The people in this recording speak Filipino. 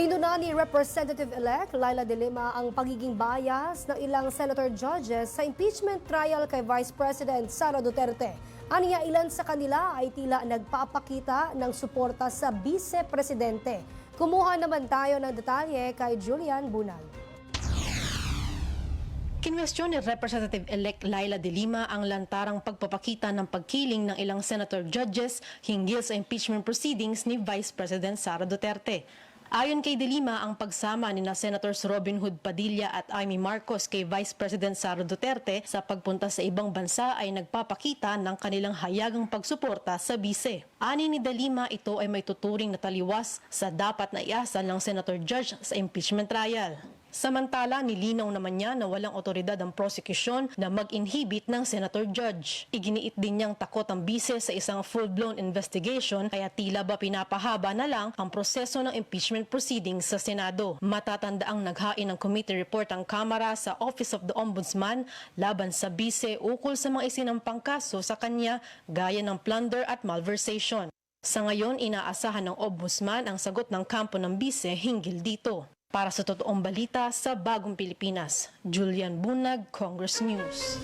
Pinuna ni Representative-elect Laila De Lima ang pagiging bias ng ilang senator judges sa impeachment trial kay Vice President Sara Duterte. Aniya ilan sa kanila ay tila nagpapakita ng suporta sa vice-presidente. Kumuha naman tayo ng detalye kay Julian Bunal. Kinwestiyon ni Representative-elect Laila De Lima ang lantarang pagpapakita ng pagkiling ng ilang senator judges hinggil sa impeachment proceedings ni Vice President Sara Duterte. Ayon kay De Lima, ang pagsama ni Senators Robin Hood Padilla at Amy Marcos kay Vice President Sara Duterte sa pagpunta sa ibang bansa ay nagpapakita ng kanilang hayagang pagsuporta sa bise. Ani ni De Lima, ito ay may tuturing na taliwas sa dapat na iasa ng senator judge sa impeachment trial. Samantala, nilinaw naman niya na walang otoridad ang prosecution na mag-inhibit ng senator judge. Iginiit din niyang takot ang bise sa isang full-blown investigation kaya tila ba pinapahaba na lang ang proseso ng impeachment proceedings sa Senado. Matatandaang naghain ng committee report ang Kamara sa Office of the Ombudsman laban sa bise ukol sa mga isinampang kaso sa kanya gaya ng plunder at malversation. Sa ngayon, inaasahan ng Ombudsman ang sagot ng kampo ng bise hinggil dito. Para sa totoong balita sa Bagong Pilipinas, Julian Bunag, Congress News.